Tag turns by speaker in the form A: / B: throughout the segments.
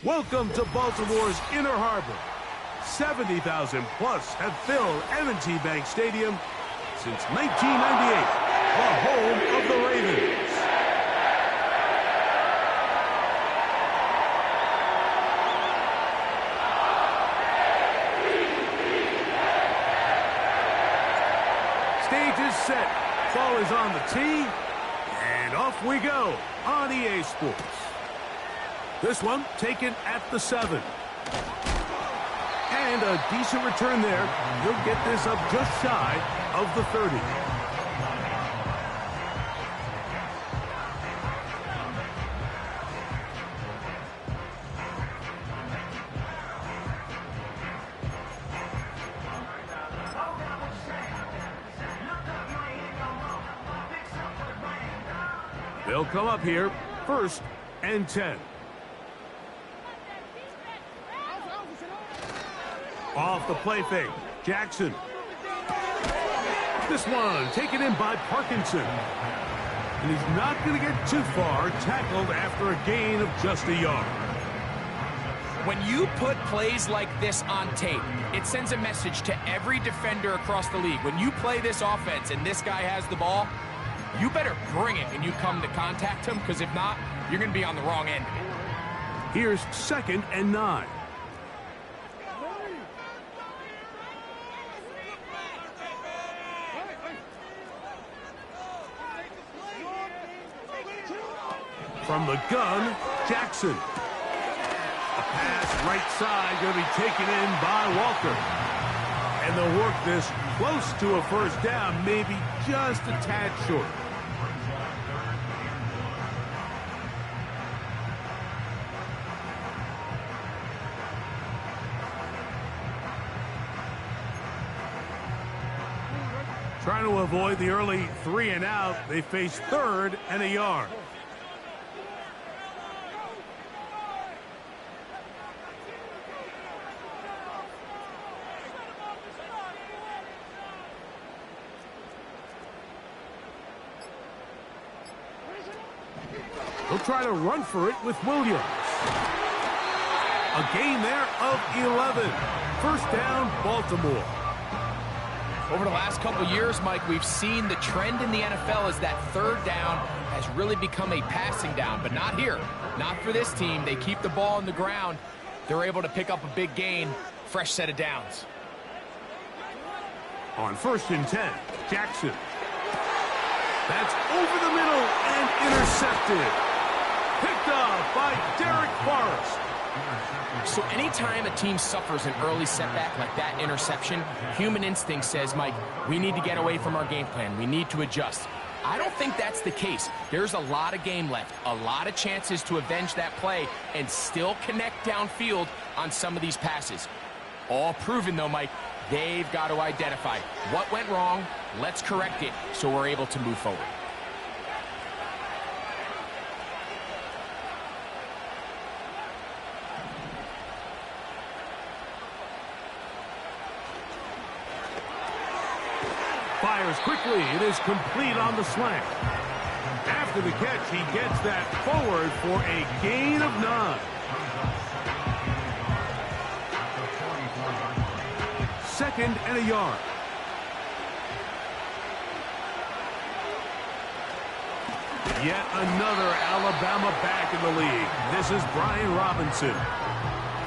A: Welcome to Baltimore's Inner Harbor. 70,000 plus have filled M&T Bank Stadium since 1998, the home of the Ravens. Stage is set, ball is on the tee, and off we go on EA Sports. This one taken at the 7. And a decent return there. He'll get this up just shy of the 30. They'll come up here, 1st and 10. Off the play fake, Jackson. This one taken in by Parkinson. And he's not going to get too far, tackled after a gain of just a yard.
B: When you put plays like this on tape, it sends a message to every defender across the league. When you play this offense and this guy has the ball, you better bring it when you come to contact him, because if not, you're going to be on the wrong end of it.
A: Here's 2nd and 9. From the gun, Jackson. A pass right side going to be taken in by Walker. And they'll work this close to a 1st down, maybe just a tad short. Trying to avoid the early 3 and out, they face 3rd and a yard. He'll try to run for it with Williams. A gain there of 11. 1st down, Baltimore.
B: Over the last couple years, Mike, we've seen the trend in the NFL is that 3rd down has really become a passing down, but not here. Not for this team. They keep the ball on the ground. They're able to pick up a big gain. Fresh set of downs.
A: On 1st and 10, Jackson. That's over the middle and intercepted. Picked up by Derek Forrest.
B: So anytime a team suffers an early setback like that interception, human instinct says, Mike, we need to get away from our game plan. We need to adjust. I don't think that's the case. There's a lot of game left, a lot of chances to avenge that play and still connect downfield on some of these passes. All proven, though, Mike, they've got to identify what went wrong, let's correct it so we're able to move forward.
A: Fires quickly. It is complete on the slant. After the catch, he gets that forward for a gain of 9. 2nd and a yard. Yet another Alabama back in the league. This is Brian Robinson.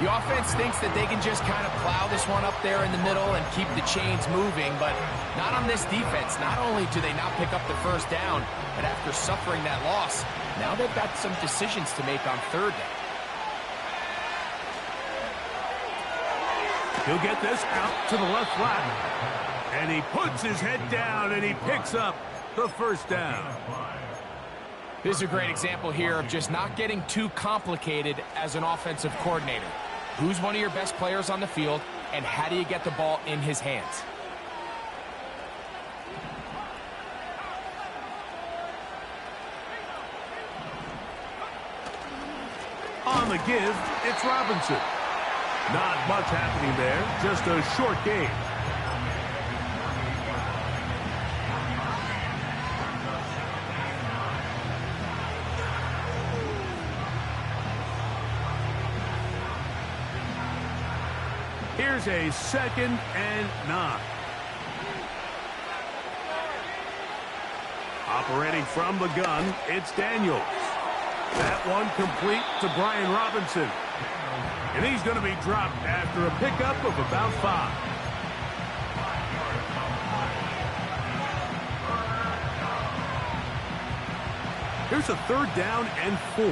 B: The offense thinks that they can just kind of plow this one up there in the middle and keep the chains moving, but not on this defense. Not only do they not pick up the 1st down, but after suffering that loss, now they've got some decisions to make on 3rd down.
A: He'll get this out to the left flat. And he puts his head down and he picks up the 1st down.
B: This is a great example here of just not getting too complicated as an offensive coordinator. Who's one of your best players on the field, and how do you get the ball in his hands?
A: On the give, it's Robinson. Not much happening there, just a short game. Here's a 2nd and 9. Operating from the gun, it's Daniels. That one complete to Brian Robinson. And he's going to be dropped after a pickup of about 5. Here's a 3rd down and 4.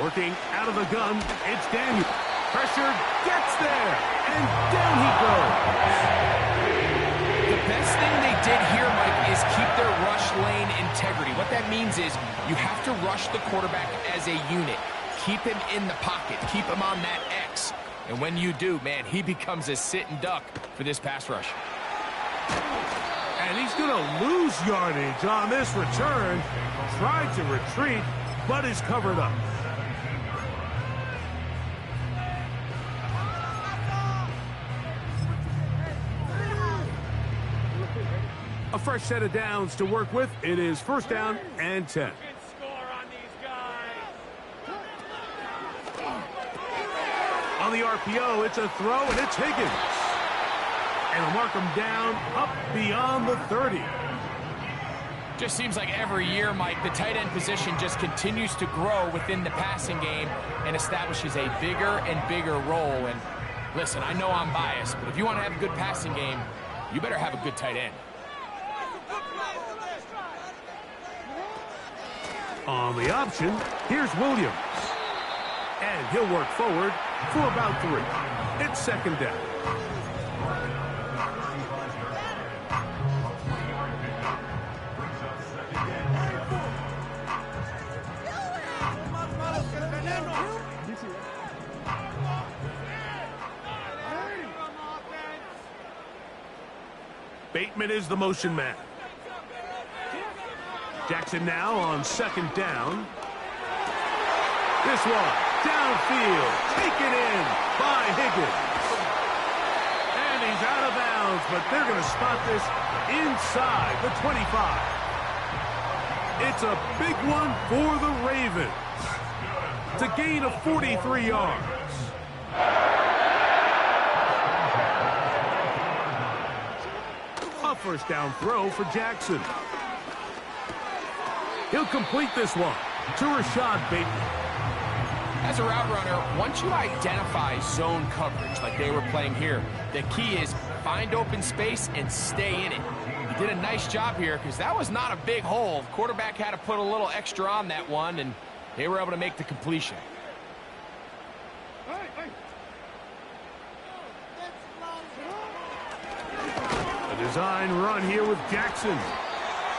A: Working out of the gun, it's Daniel. Pressure gets there, and down he goes.
B: The best thing they did here, Mike, is keep their rush lane integrity. What that means is you have to rush the quarterback as a unit. Keep him in the pocket. Keep him on that X. And when you do, man, he becomes a sit and duck for this pass rush.
A: And he's going to lose yardage on this return. Tried to retreat, but is covered up. A fresh set of downs to work with. It is 1st down and 10. On the RPO, it's a throw, and it's Higgins. And he'll mark him down up beyond the 30.
B: Just seems like every year, Mike, the tight end position just continues to grow within the passing game and establishes a bigger and bigger role. And listen, I know I'm biased, but if you want to have a good passing game, you better have a good tight end.
A: On the option, here's Williams. And he'll work forward for about 3. It's 2nd down. Bateman is the motion man. Jackson now on 2nd down. This one, downfield, taken in by Higgins. And he's out of bounds, but they're going to spot this inside the 25. It's a big one for the Ravens. It's a gain of 43 yards. A 1st down throw for Jackson. He'll complete this one to Rashad Bateman.
B: As a route runner, once you identify zone coverage like they were playing here, the key is find open space and stay in it. He did a nice job here because that was not a big hole. Quarterback had to put a little extra on that one, and they were able to make the completion.
A: A design run here with Jackson.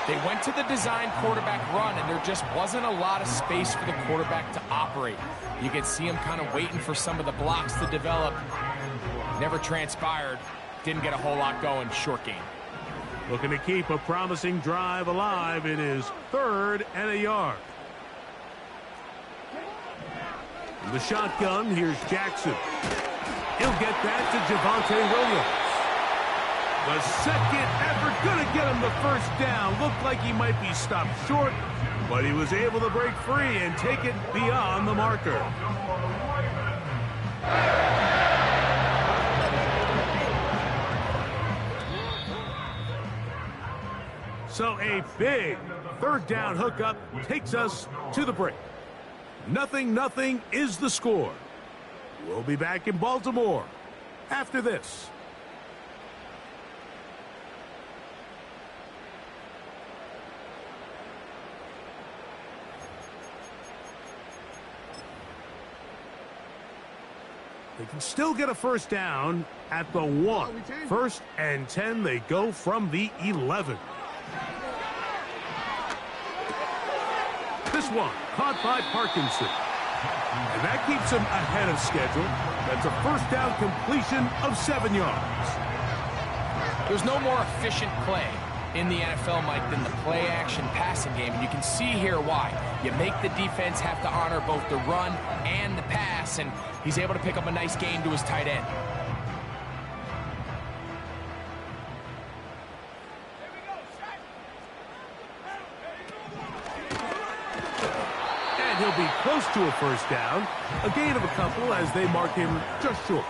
B: They went to the design quarterback run, and there just wasn't a lot of space for the quarterback to operate. You could see him kind of waiting for some of the blocks to develop. Never transpired. Didn't get a whole lot going. Short game.
A: Looking to keep a promising drive alive. It is 3rd and a yard. In the shotgun, here's Jackson. He'll get that to Javonte Williams. The 2nd effort going to get him the 1st down. Looked like he might be stopped short, but he was able to break free and take it beyond the marker. So a big 3rd down hookup takes us to the break. 0-0 is the score. We'll be back in Baltimore after this. They can still get a 1st down at the 1. 1st and 10, they go from the 11. This one caught by Parkinson. And that keeps him ahead of schedule. That's a 1st down completion of 7 yards.
B: There's no more efficient play in the NFL, Mike, than the play-action passing game. And you can see here why. You make the defense have to honor both the run and the pass, and he's able to pick up a nice gain to his tight end.
A: And And he'll be close to a first down. A gain of a couple as they mark him just short.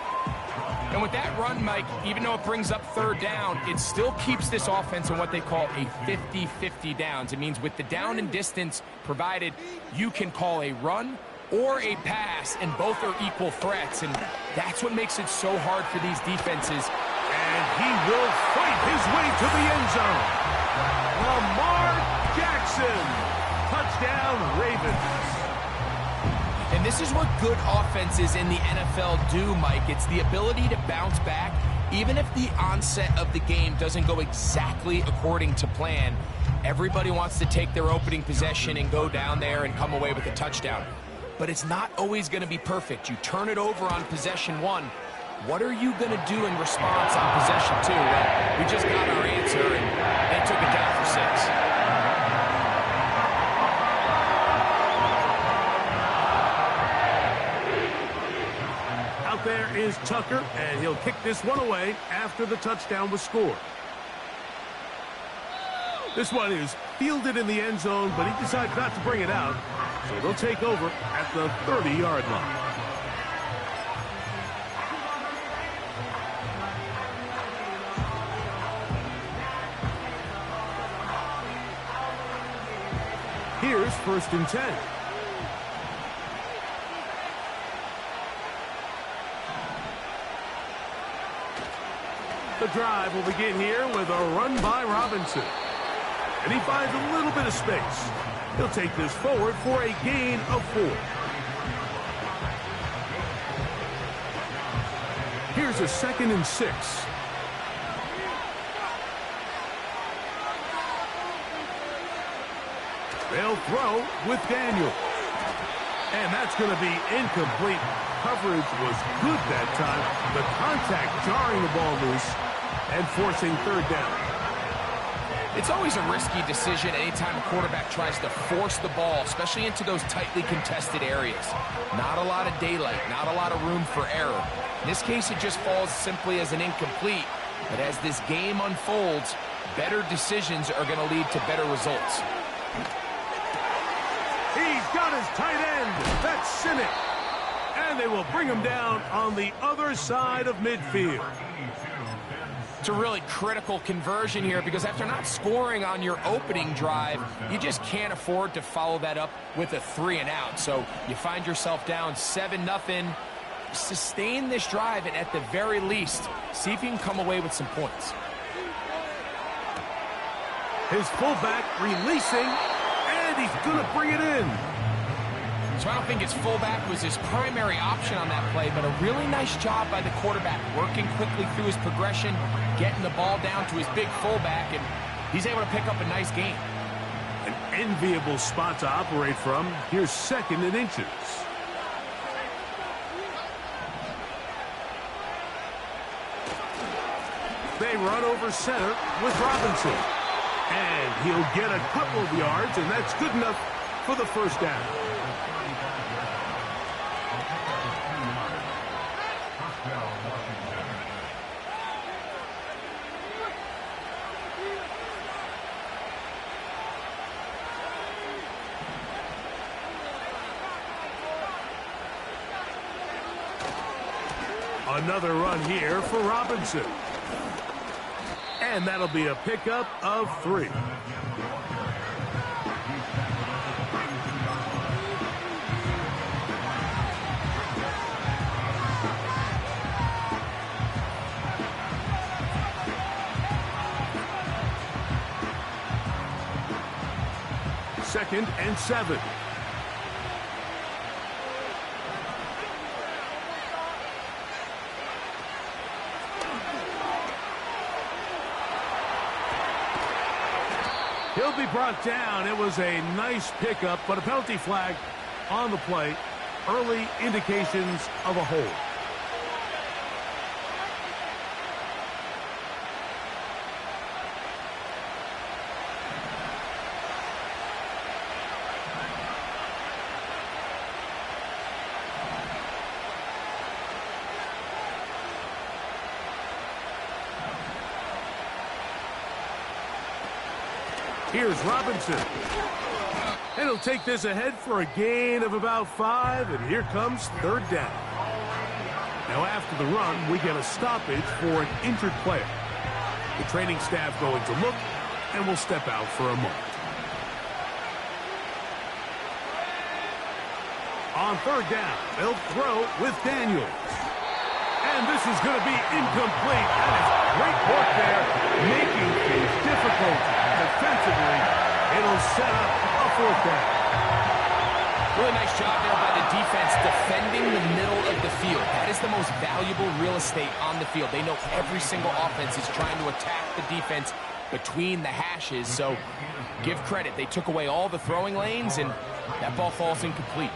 B: And with that run, Mike, even though it brings up third down, it still keeps this offense in what they call a 50-50 downs. It means with the down and distance provided, you can call a run or a pass, and both are equal threats. And that's what makes it so hard for these defenses.
A: And he will fight his way to the end zone. Lamar Jackson. Touchdown, Ravens.
B: And this is what good offenses in the NFL do, Mike. It's the ability to bounce back, even if the onset of the game doesn't go exactly according to plan. Everybody wants to take their opening possession and go down there and come away with a touchdown. But it's not always going to be perfect. You turn it over on possession one. What are you going to do in response on possession two? Well, we just got our answer, and they took it down for 6.
A: There is Tucker, and he'll kick this one away after the touchdown was scored. This one is fielded in the end zone, but he decides not to bring it out, so they'll take over at the 30-yard line. Here's 1st and 10. The drive will begin here with a run by Robinson. And he finds a little bit of space. He'll take this forward for a gain of 4. Here's a 2nd and 6. They'll throw with Daniel. And that's going to be incomplete. Coverage was good that time. The contact jarring the ball loose and forcing 3rd down.
B: It's always a risky decision anytime a quarterback tries to force the ball, especially into those tightly contested areas. Not a lot of daylight, not a lot of room for error. In this case, it just falls simply as an incomplete. But as this game unfolds, better decisions are going to lead to better results.
A: He's got his tight end. That's Sinnott. And they will bring him down on the other side of midfield.
B: It's a really critical conversion here because after not scoring on your opening drive, you just can't afford to follow that up with a 3-and-out. So you find yourself down 7-0. Sustain this drive and at the very least, see if you can come away with some points.
A: His fullback releasing, and he's going to bring it in.
B: So I don't think his fullback was his primary option on that play, but a really nice job by the quarterback working quickly through his progression, getting the ball down to his big fullback, and he's able to pick up a nice gain.
A: An enviable spot to operate from. Here's 2nd and inches. They run over center with Robinson. And he'll get a couple of yards, and that's good enough for the 1st down. Another run here for Robinson. And that'll be a pickup of 3. Second and 7. He'll be brought down. It was a nice pickup, but a penalty flag on the play. Early indications of a hold. Here's Robinson. And he'll take this ahead for a gain of about 5, and here comes third down. Now after the run, we get a stoppage for an injured player. The training staff going to look, and will step out for a moment. On third down, they'll throw with Daniels. And this is going to be incomplete. That is great work there, making things difficult defensively. It'll set up a fourth down.
B: Really nice job there by the defense defending the middle of the field. That is the most valuable real estate on the field. They know every single offense is trying to attack the defense between the hashes, so give credit. They took away all the throwing lanes, and that ball falls incomplete.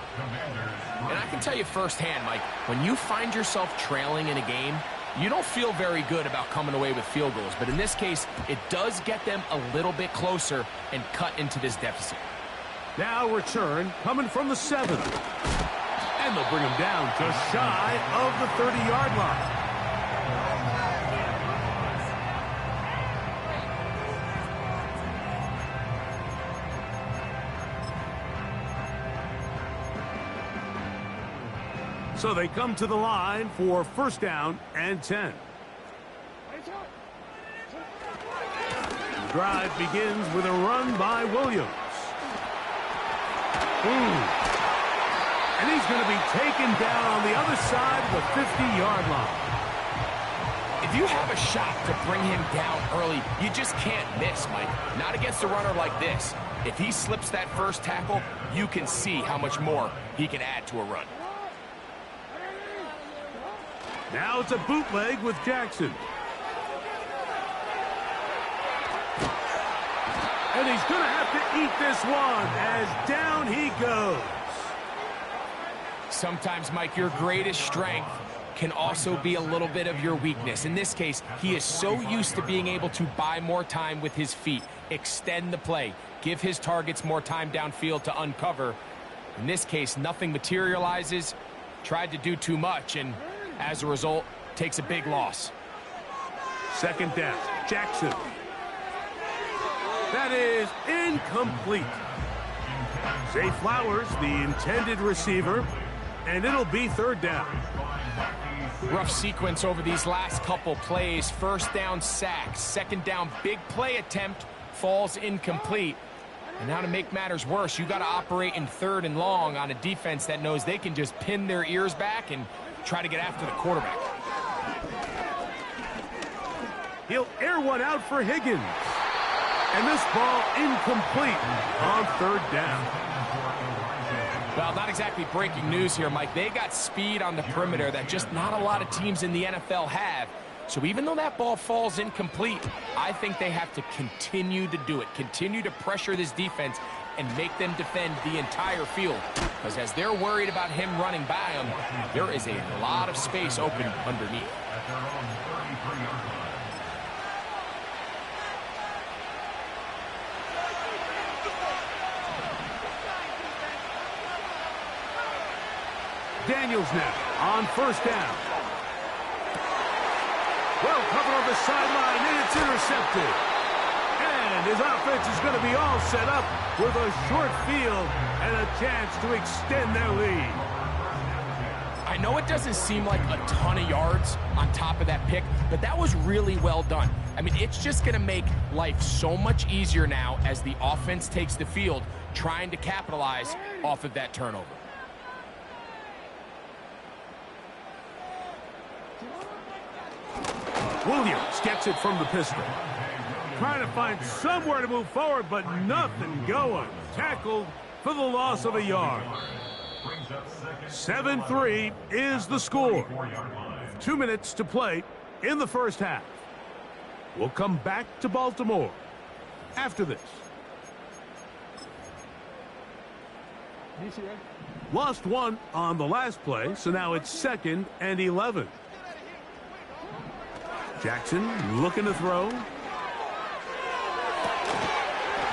B: And I can tell you firsthand, Mike, when you find yourself trailing in a game, you don't feel very good about coming away with field goals. But in this case, it does get them a little bit closer and cut into this deficit.
A: Now return coming from the 7. And they'll bring him down just shy of the 30-yard line. So they come to the line for first down and 10. The drive begins with a run by Williams. And he's going to be taken down on the other side of the 50-yard line.
B: If you have a shot to bring him down early, you just can't miss, Mike. Not against a runner like this. If he slips that first tackle, you can see how much more he can add to a run.
A: Now it's a bootleg with Jackson. And he's going to have to eat this one as down he goes.
B: Sometimes, Mike, your greatest strength can also be a little bit of your weakness. In this case, he is so used to being able to buy more time with his feet, extend the play, give his targets more time downfield to uncover. In this case, nothing materializes, tried to do too much, and as a result, takes a big loss.
A: Second down, Jackson. That is incomplete. Zay Flowers, the intended receiver, and it'll be third down.
B: Rough sequence over these last couple plays. First down, sack. Second down, big play attempt, falls incomplete. And now to make matters worse, you got to operate in third and long on a defense that knows they can just pin their ears back and try to get after the quarterback.
A: He'll air one out for Higgins. And this ball incomplete on third down.
B: Well, not exactly breaking news here, Mike. They got speed on the perimeter that just not a lot of teams in the NFL have. So even though that ball falls incomplete, I think they have to continue to do it. Continue to pressure this defense and make them defend the entire field. Because as they're worried about him running by them, there is a lot of space open underneath.
A: Daniels now on first down. Well covered on the sideline, and it's intercepted. And his offense is going to be all set up with a short field and a chance to extend their lead.
B: I know it doesn't seem like a ton of yards on top of that pick, but that was really well done. I mean, it's just going to make life so much easier now as the offense takes the field, trying to capitalize off of that turnover.
A: Williams gets it from the pistol. Trying to find somewhere to move forward, but nothing going. Tackled for the loss of a yard. 7-3 is the score. 2 minutes to play in the first half. We'll come back to Baltimore after this. Lost one on the last play, so now it's 2nd and 11. Jackson looking to throw.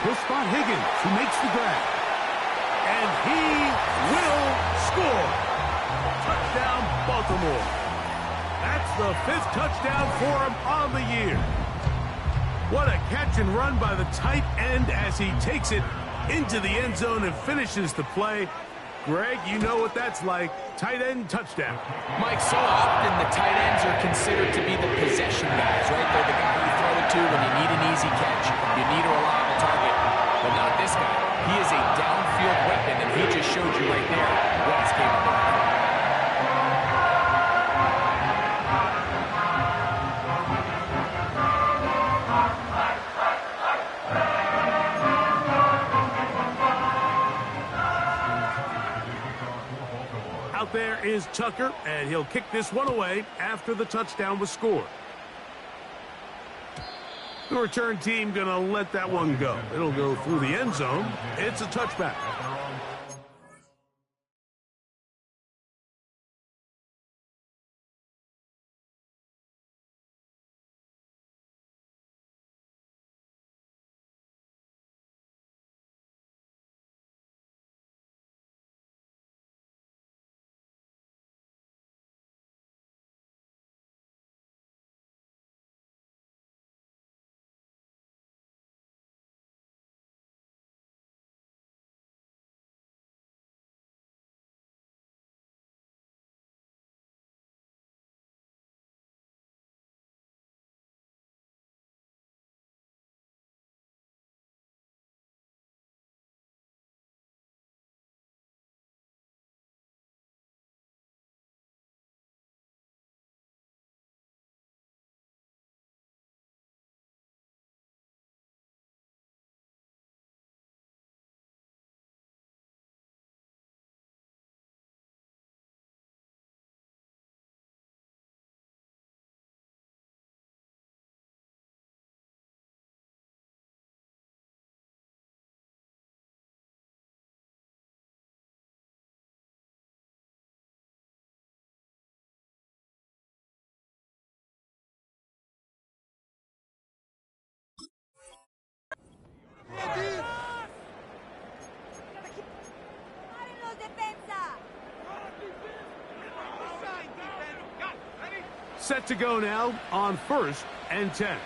A: He'll spot Higgins, who makes the grab. And he will score. Touchdown, Baltimore. That's the 5th touchdown for him on the year. What a catch and run by the tight end as he takes it into the end zone and finishes the play. Greg, you know what that's like. Tight end touchdown.
B: Mike, so often the tight ends are considered to be the possession guys, right? They're the guy you throw it to when you need an easy catch. You need a reliable target. But not this guy. He is a downfield weapon, and he just showed you right there what he's capable of.
A: There is Tucker, and he'll kick this one away after the touchdown was scored. The return team going to let that one go. It'll go through the end zone. It's a touchback. Set to go now on 1st and 10.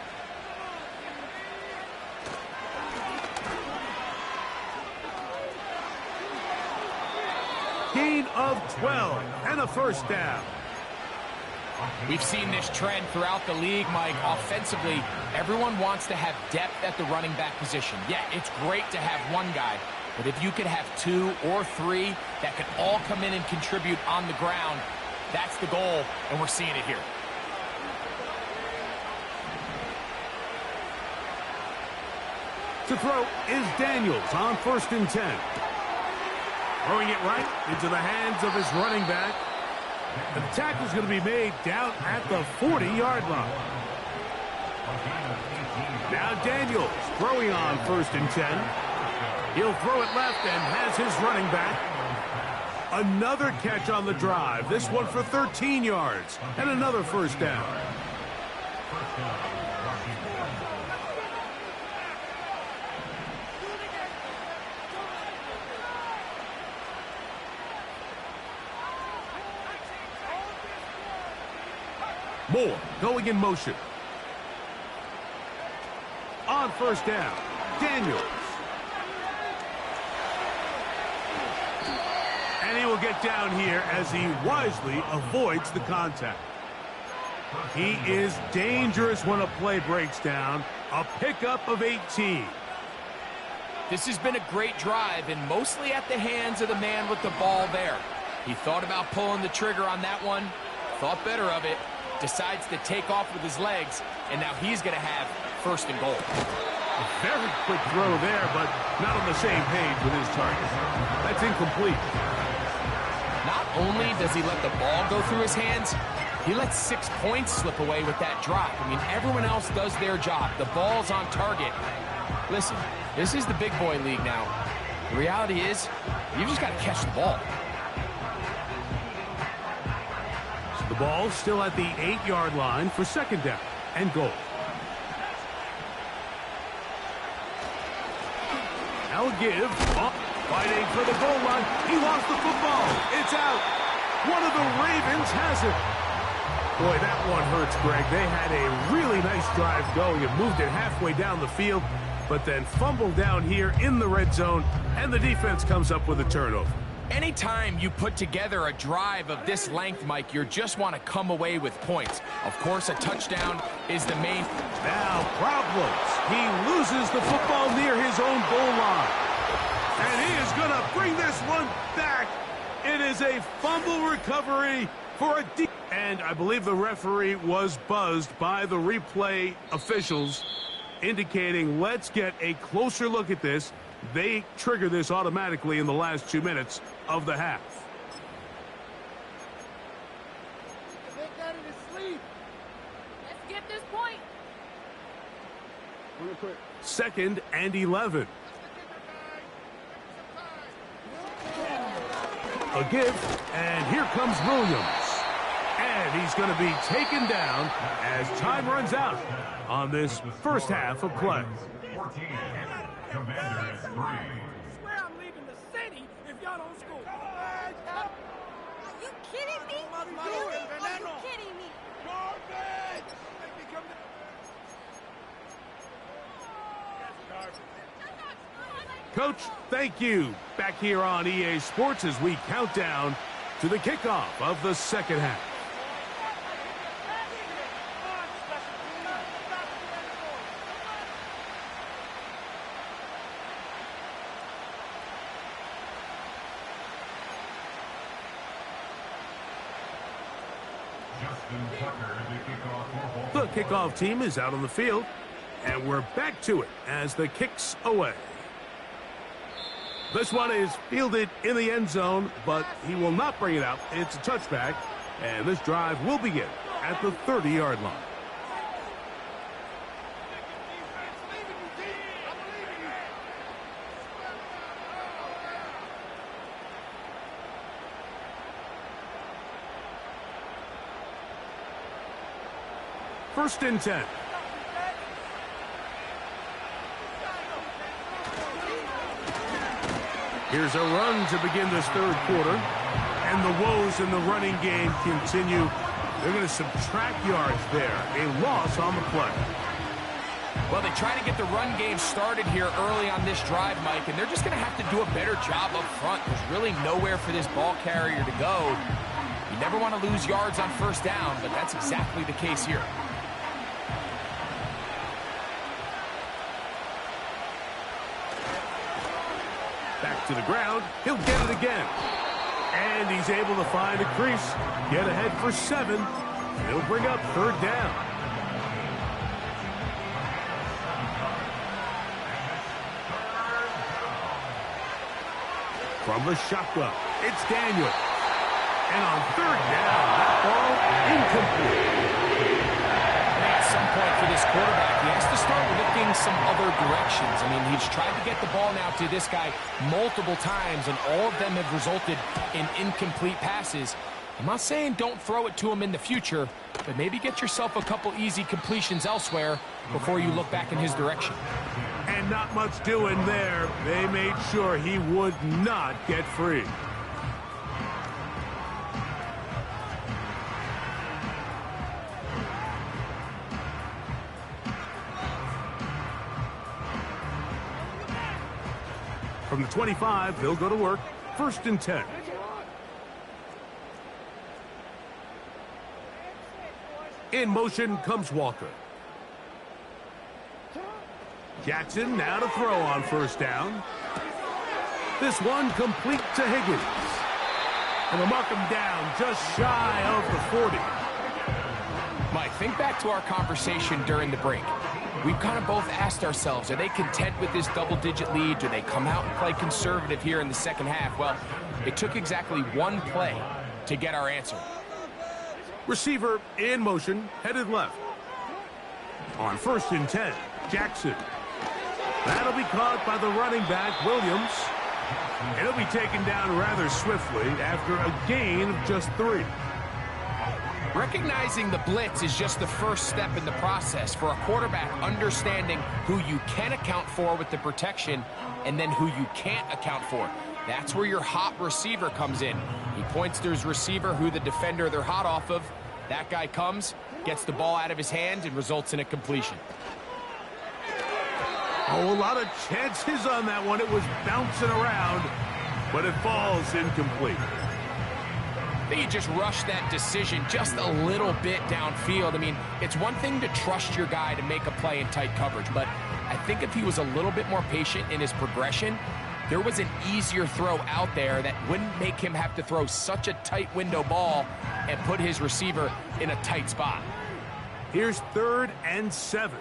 A: Gain of 12 and a first down.
B: We've seen this trend throughout the league, Mike. Offensively, everyone wants to have depth at the running back position. Yeah, it's great to have one guy, but if you could have 2 or 3 that could all come in and contribute on the ground, that's the goal, and we're seeing it here.
A: To throw is Daniels on 1st and 10. Throwing it right into the hands of his running back. The tackle's going to be made down at the 40-yard line. Now Daniels throwing on 1st and 10. He'll throw it left and has his running back. Another catch on the drive. This one for 13 yards and another first down. Moore going in motion. On 1st down, Daniels. And he will get down here as he wisely avoids the contact. He is dangerous when a play breaks down. A pickup of 18.
B: This has been a great drive, and mostly at the hands of the man with the ball there. He thought about pulling the trigger on that one, thought better of it, decides to take off with his legs, and now he's going to have 1st and goal.
A: A very quick throw there, but not on the same page with his target. That's incomplete.
B: Not only does he let the ball go through his hands, he lets 6 points slip away with that drop. I mean, everyone else does their job. The ball's on target. Listen, this is the big boy league now. The reality is, you just got to catch the ball.
A: The ball still at the 8-yard line for 2nd down and goal. Now give. Fighting for the goal line. He lost the football. It's out. One of the Ravens has it. Boy, that one hurts, Greg. They had a really nice drive going and moved it halfway down the field. but then fumble down here in the red zone, and the defense comes up with a turnover.
B: Anytime you put together a drive of this length, Mike, you just want to come away with points. Of course, a touchdown is the main.
A: Now, problems. He loses the football near his own goal line. And he is going to bring this one back. It is a fumble recovery for a deep. And I believe the referee was buzzed by the replay officials, indicating let's get a closer look at this. They trigger this automatically in the last 2 minutes of the half.
C: Let's get this point.
A: 2nd and 11. A give, and here comes Williams. And he's going to be taken down as time runs out on this first half of play.
D: 14. Commanders 3.
C: I swear I'm leaving the city if y'all don't score.
E: Are you kidding me? Really? Are you kidding me?
A: Coach, thank you. Back here on EA Sports as we count down to the kickoff of the second half. The kickoff team is out on the field, and we're back to it as the kick's away. This one is fielded in the end zone, but he will not bring it out. It's a touchback, and this drive will begin at the 30-yard line. First and 10. Here's a run to begin this third quarter. And the woes in the running game continue. They're going to subtract yards there. A loss on the play.
B: Well, they try to get the run game started here early on this drive, Mike, and they're just going to have to do a better job up front. There's really nowhere for this ball carrier to go. You never want to lose yards on first down, but that's exactly the case here.
A: Back to the ground. He'll get it again. And he's able to find a crease. Get ahead for 7. He'll bring up third down. From the shotgun, it's Daniel. And on third down, that ball incomplete.
B: At some point for this quarterback, he has to start looking some other directions. I mean, he's tried to get the ball now to this guy multiple times, and all of them have resulted in incomplete passes. I'm not saying don't throw it to him in the future, but maybe get yourself a couple easy completions elsewhere before you look back in his direction.
A: And not much doing there. They made sure he would not get free. From the 25, they'll go to work. First and 10. In motion comes Walker. Jackson now to throw on first down. This one complete to Higgins. And they'll mark him down just shy of the 40.
B: Mike, think back to our conversation during the break. We've kind of both asked ourselves, are they content with this double-digit lead? Do they come out and play conservative here in the second half? Well, it took exactly one play to get our answer.
A: Receiver in motion, headed left. On first and 10, Jackson. That'll be caught by the running back, Williams. And he'll be taken down rather swiftly after a gain of just 3.
B: Recognizing the blitz is just the first step in the process for a quarterback, understanding who you can account for with the protection and then who you can't account for. That's where your hot receiver comes in. He points to his receiver, who the defender they're hot off of. That guy comes, gets the ball out of his hand, and results in a completion.
A: Oh, a lot of chances on that one. It was bouncing around, but it falls incomplete.
B: I think he just rushed that decision just a little bit downfield. I mean, it's one thing to trust your guy to make a play in tight coverage, but I think if he was a little bit more patient in his progression, there was an easier throw out there that wouldn't make him have to throw such a tight window ball and put his receiver in a tight spot.
A: Here's 3rd and 7.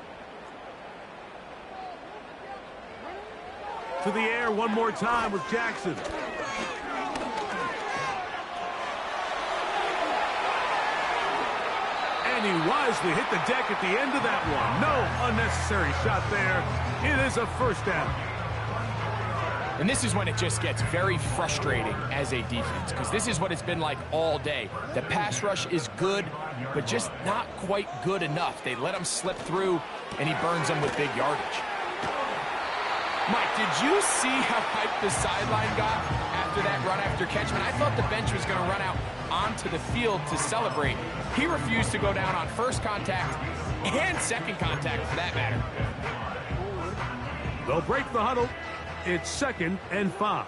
A: To the air one more time with Jackson. And he wisely hit the deck at the end of that one. No unnecessary shot there. It is a first down.
B: And this is when it just gets very frustrating as a defense, because this is what it's been like all day. The pass rush is good, but just not quite good enough. They let him slip through, and he burns them with big yardage. Mike, did you see how hyped the sideline got after that run after catch? Man, I thought the bench was going to run out onto the field to celebrate. He refused to go down on first contact and second contact, for that matter.
A: They'll break the huddle. It's 2nd and 5.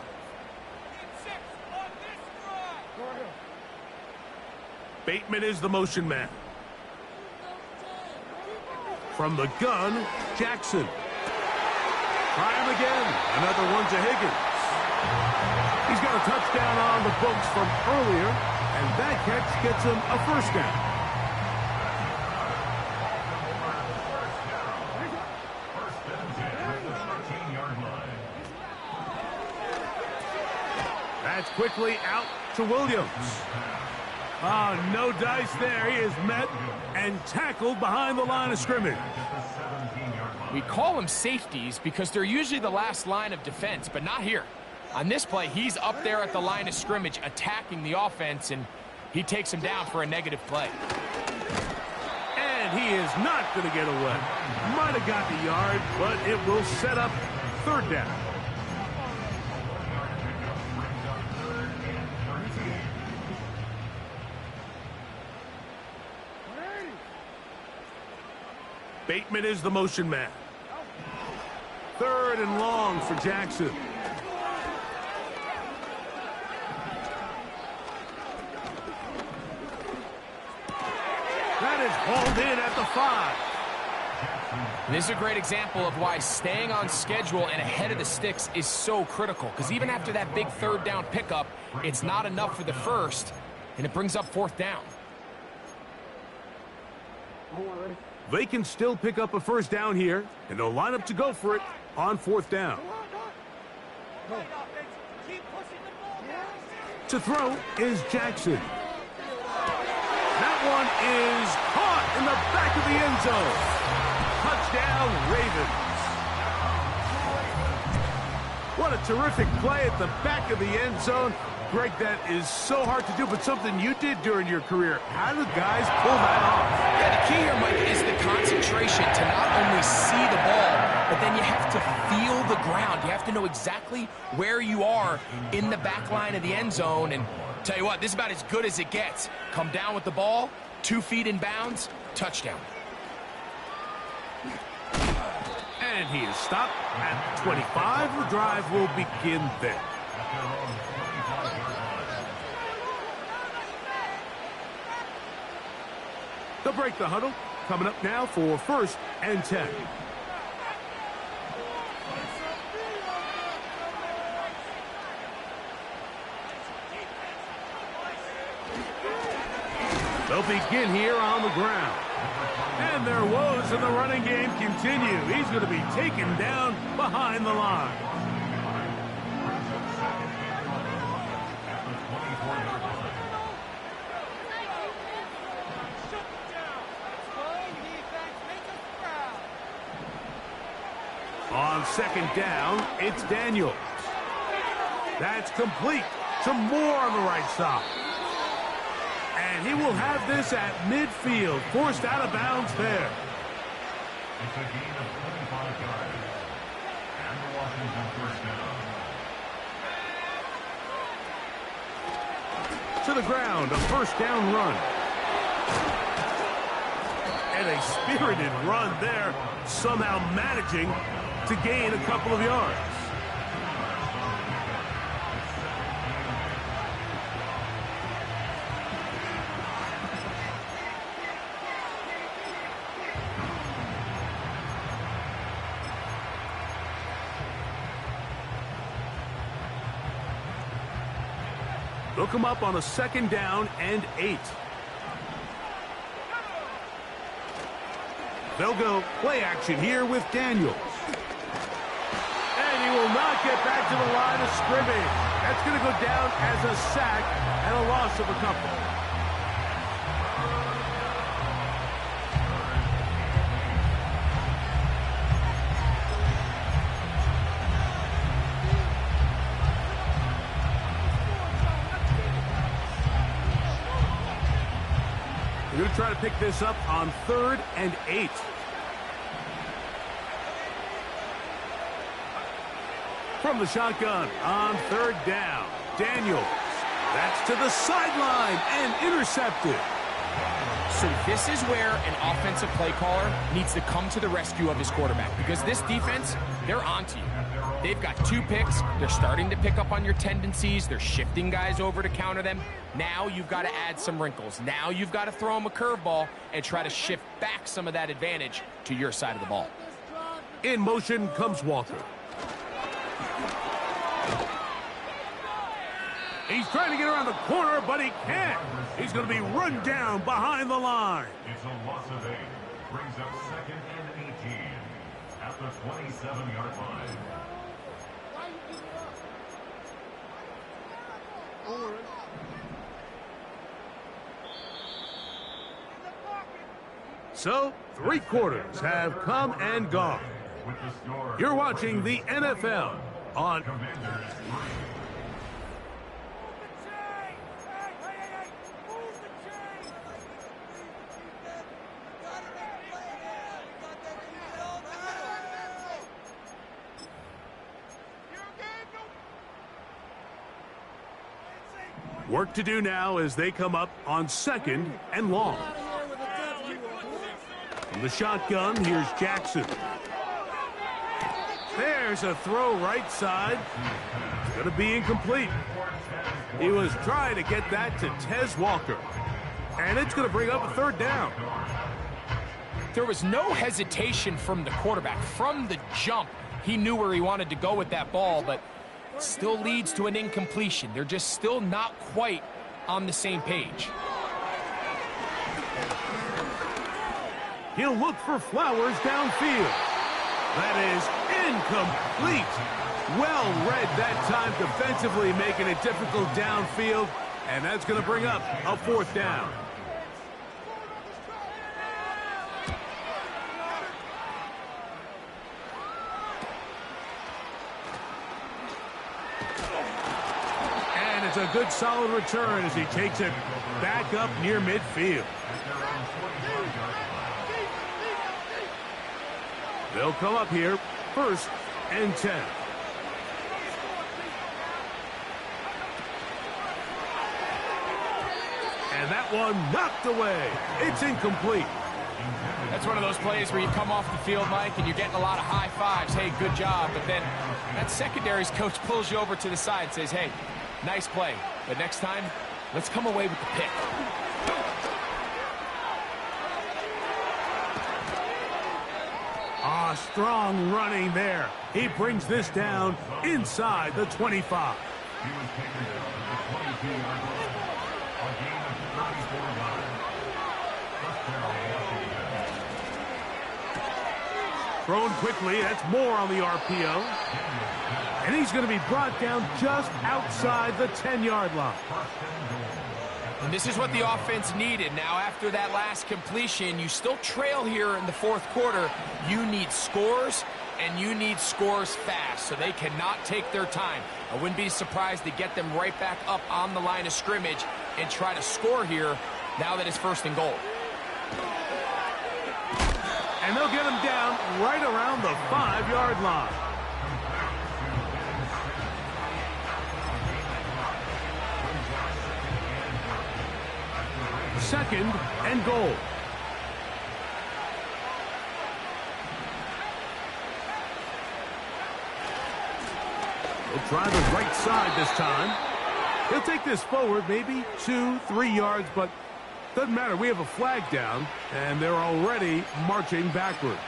A: Bateman is the motion man. From the gun, Jackson. Try him again. Another one to Higgins. He's got a touchdown on the books from earlier, and that catch gets him a first down. That's quickly out to Williams. Oh, no dice there. He is met and tackled behind the line of scrimmage.
B: We call them safeties because they're usually the last line of defense, but not here. On this play, he's up there at the line of scrimmage attacking the offense, and he takes him down for a negative play.
A: And he is not going to get away. Might have got the yard, but it will set up 3rd down. Bateman is the motion man. 3rd and long for Jackson. That is hauled in at the 5.
B: And this is a great example of why staying on schedule and ahead of the sticks is so critical, because even after that big 3rd down pickup, it's not enough for the first, and it brings up 4th down.
A: They can still pick up a first down here, and they'll line up to go for it on 4th down. To throw is Jackson. That one is caught in the back of the end zone. Touchdown, Ravens. What a terrific play at the back of the end zone. Greg, that is so hard to do, but something you did during your career. How do guys pull that off?
B: Yeah, the key here, Mike, is the concentration to not only see the ball, but then you have to feel the ground. You have to know exactly where you are in the back line of the end zone. And tell you what, this is about as good as it gets. Come down with the ball, 2 feet in bounds, touchdown.
A: And he is stopped at 25. The drive will begin there. They'll break the huddle. Coming up now for 1st and 10. They'll begin here on the ground. And their woes in the running game continue. He's going to be taken down behind the line. On 2nd down, it's Daniels. That's complete to Moore on the right side. And he will have this at midfield, forced out of bounds there.
D: It's a gain of 25 yards. And the Washington first down.
A: To the ground, a first down run. And a spirited run there, somehow managing to gain a couple of yards. They'll come up on a 2nd down and 8. They'll go play action here with Daniels. And he will not get back to the line of scrimmage. That's going to go down as a sack and a loss of a couple. They're going to try to pick this up on 3rd and 8. From the shotgun on 3rd down, Daniels. That's to the sideline and intercepted.
B: So this is where an offensive play caller needs to come to the rescue of his quarterback, because this defense, they're onto you. They've got 2 picks. They're starting to pick up on your tendencies. They're shifting guys over to counter them. Now you've got to add some wrinkles. Now you've got to throw them a curveball and try to shift back some of that advantage to your side of the ball.
A: In motion comes Walker. He's trying to get around the corner, but he can't. He's going to be run down behind the line.
D: It's a loss of 8. Brings up 2nd and 18 at the 27-yard line.
A: So, 3 quarters have come and gone. You're watching the NFL on
D: Commanders 3.
A: work to do now as they come up on 2nd and long. From the shotgun, here's Jackson. There's a throw right side. It's going to be incomplete. He was trying to get that to Tez Walker. And it's going to bring up a 3rd down.
B: There was no hesitation from the quarterback. From the jump, he knew where he wanted to go with that ball, but still leads to an incompletion. They're just still not quite on the same page.
A: He'll look for Flowers downfield. That is incomplete. Well read that time defensively, making it difficult downfield, and that's going to bring up a 4th down. And it's a good solid return as he takes it back up near midfield. They'll come up here, 1st and 10. And that one knocked away. It's incomplete.
B: That's one of those plays where you come off the field, Mike, and you're getting a lot of high fives. Hey, good job. But then that secondary's coach pulls you over to the side and says, hey, nice play. But next time, let's come away with the pick.
A: Ah, strong running there. He brings this down inside the 25.
D: He was taken down at the 22-yard line. A gain of 34 yards. First down, Washington.
A: Thrown quickly. That's more on the RPO. And he's going to be brought down just outside the 10-yard line.
B: And this is what the offense needed. Now, after that last completion, you still trail here in the 4th quarter. You need scores, and you need scores fast, so they cannot take their time. I wouldn't be surprised to get them right back up on the line of scrimmage and try to score here now that it's 1st and goal.
A: And they'll get him down right around the 5-yard line. Second and goal. Try the right side this time. He'll take this forward, maybe 2-3 yards, but doesn't matter. We have a flag down, and they're already marching backward.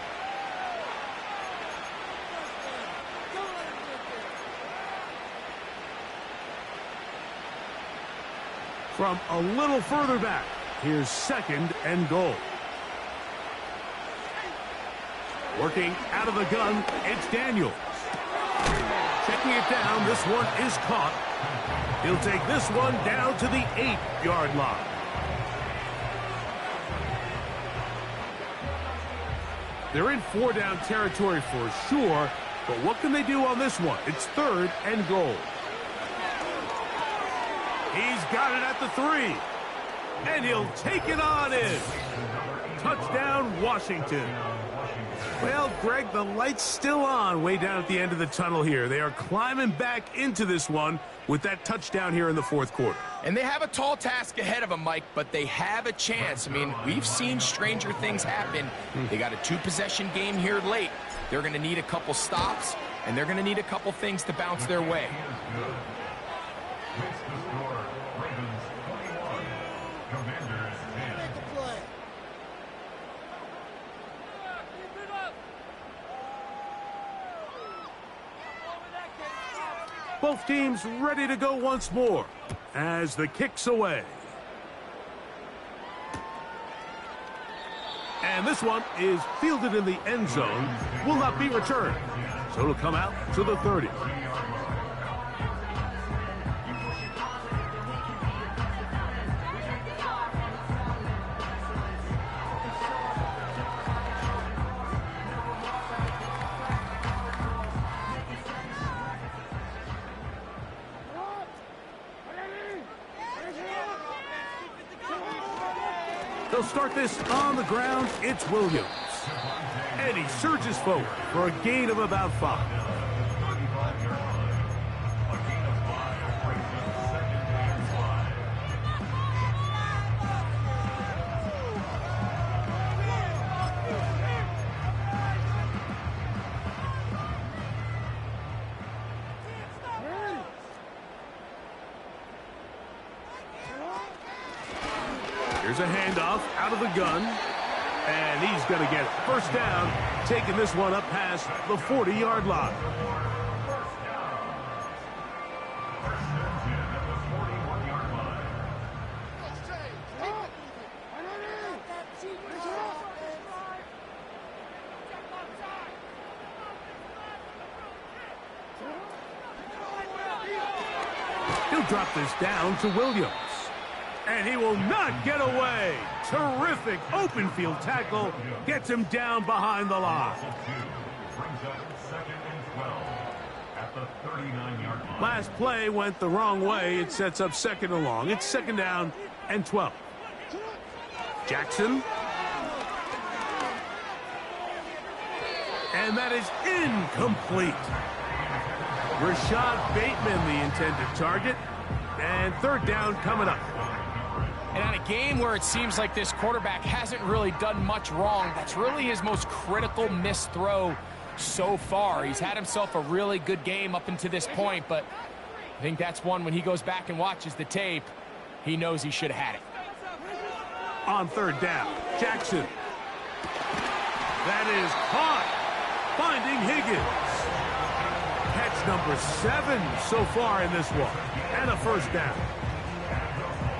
A: From a little further back, here's 2nd and goal. Working out of the gun, it's Daniels. Checking it down, this one is caught. He'll take this one down to the 8-yard line. They're in 4-down territory for sure, but what can they do on this one? It's 3rd and goal. He's got it at the 3. And he'll take it on in. Touchdown, Washington. Well, Greg, the light's still on way down at the end of the tunnel here. They are climbing back into this one with that touchdown here in the 4th quarter.
B: And they have a tall task ahead of them, Mike, but they have a chance. I mean, we've seen stranger things happen. They got a 2-possession game here late. They're going to need a couple stops, and they're going to need a couple things to bounce their way.
A: Both teams ready to go once more as the kick's away. And this one is fielded in the end zone, will not be returned. So it'll come out to the 30. They'll start this on the ground. It's Williams. And he surges forward for a gain of about 5. Here's a handoff out of the gun, and he's going to get it. First down, taking this one up past the 40-yard line. He'll drop this down to Williams. And he will not get away. Terrific open field tackle. Gets him down behind the line. Last play went the wrong way. It sets up 2nd and long. It's 2nd down and 12. Jackson. And that is incomplete. Rashad Bateman, the intended target. And 3rd down coming up.
B: And on a game where it seems like this quarterback hasn't really done much wrong, that's really his most critical missed throw so far. He's had himself a really good game up until this point, but I think that's one when he goes back and watches the tape, he knows he should have had it.
A: On 3rd down, Jackson. That is caught. Finding Higgins. Catch number 7 so far in this one. And a 1st down.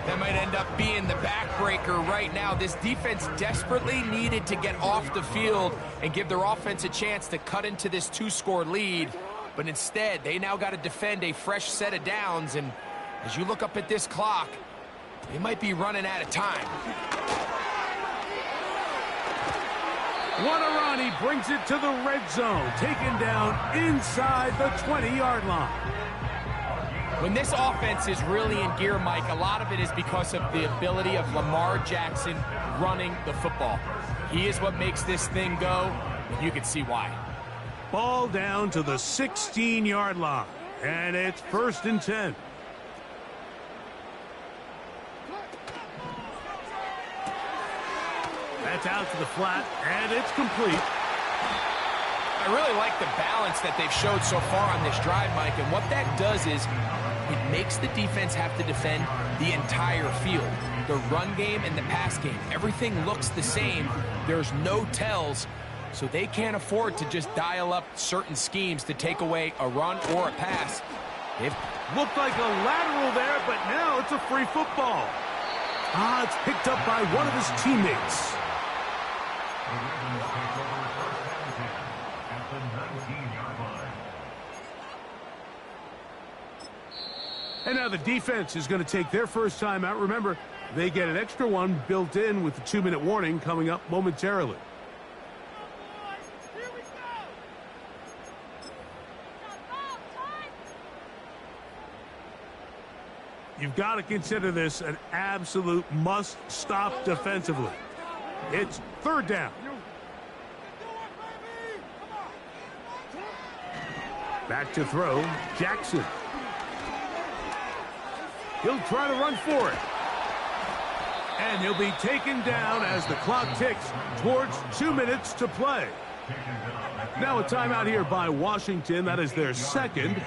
B: That might end up being the backbreaker right now. This defense desperately needed to get off the field and give their offense a chance to cut into this 2-score lead. But instead, they now got to defend a fresh set of downs. And as you look up at this clock, they might be running out of time.
A: Guarani brings it to the red zone, taken down inside the 20-yard line.
B: When this offense is really in gear, Mike, a lot of it is because of the ability of Lamar Jackson running the football. He is what makes this thing go, and you can see why.
A: Ball down to the 16-yard line, and it's 1st and 10. That's out to the flat, and it's complete.
B: I really like the balance that they've showed so far on this drive, Mike, and what that does is it makes the defense have to defend the entire field. The run game and the pass game, everything looks the same. There's no tells, so they can't afford to just dial up certain schemes to take away a run or a pass.
A: It looked like a lateral there, but now it's a free football. It's picked up by one of his teammates.
D: The Ravens take over first and 10 at the 19-yard line.
A: And now the defense is going to take their first time out. Remember, they get an extra one built in with the 2-minute warning coming up momentarily. You've got to consider this an absolute must-stop defensively. It's third down. Back to throw, Jackson. He'll try to run for it. And he'll be taken down as the clock ticks towards 2 minutes to play. Now a timeout here by Washington. That is their second.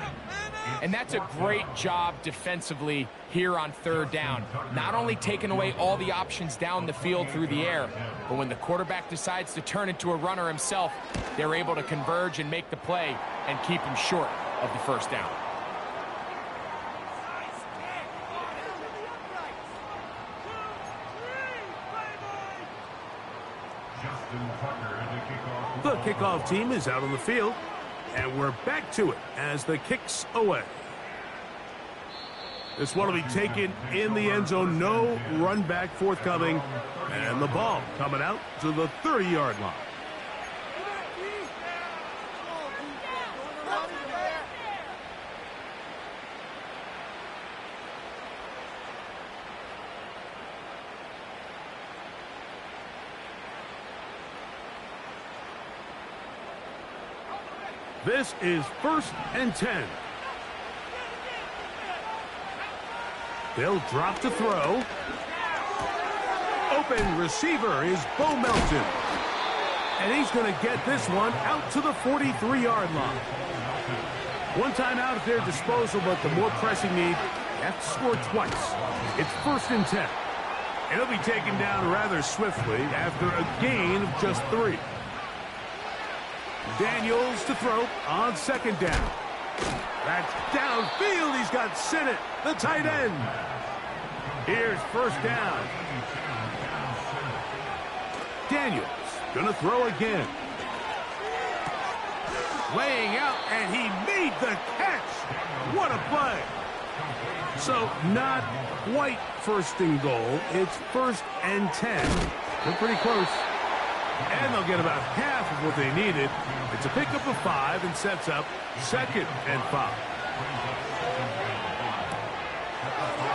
B: And that's a great job defensively here on third down. Not only taking away all the options down the field through the air, but when the quarterback decides to turn into a runner himself, they're able to converge and make the play and keep him short of the first down.
A: The kickoff team is out on the field, and we're back to it as the kick's away. This one will be taken in the end zone. No run back forthcoming, and the ball coming out to the 30-yard line. This is first and 10. They'll drop to throw. Open receiver is Bo Melton. And he's going to get this one out to the 43-yard line. One time out at their disposal, but the more pressing need, they have to score twice. It's first and 10. And he'll be taken down rather swiftly after a gain of just 3. Daniels to throw on second down. That's downfield. He's got Sinnott, the tight end. Here's first down. Daniels going to throw again. Laying out, and he made the catch. What a play. So not quite first and goal. It's first and 10. They're pretty close. And they'll get about half of what they needed. It's a pickup of 5 and sets up second and 5.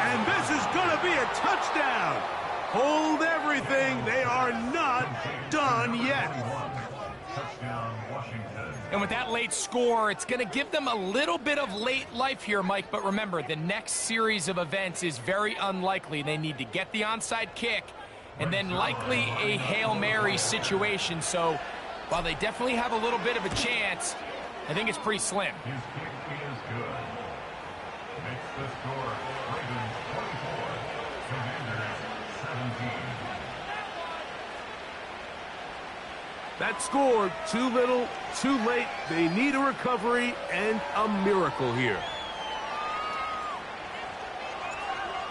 A: And this is going to be a touchdown. Hold everything. They are not done yet.
B: And with that late score, it's going to give them a little bit of late life here, Mike. But remember, the next series of events is very unlikely. They need to get the onside kick and then likely a Hail Mary situation. So while they definitely have a little bit of a chance, I think it's pretty slim.
D: His kick is good. Makes the score Ravens 24, Commanders 17.
A: That score, too little, too late. They need a recovery and a miracle here.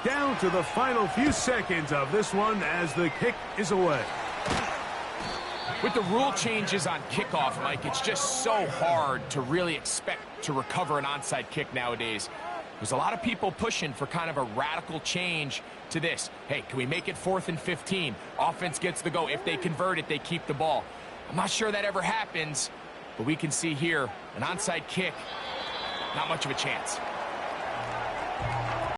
A: Down to the final few seconds of this one as the kick is away.
B: With the rule changes on kickoff, Mike, it's just so hard to really expect to recover an onside kick nowadays. There's a lot of people pushing for kind of a radical change to this. Hey, can we make it 4th and 15? Offense gets the go. If they convert it, they keep the ball. I'm not sure that ever happens, but we can see here an onside kick, not much of a chance.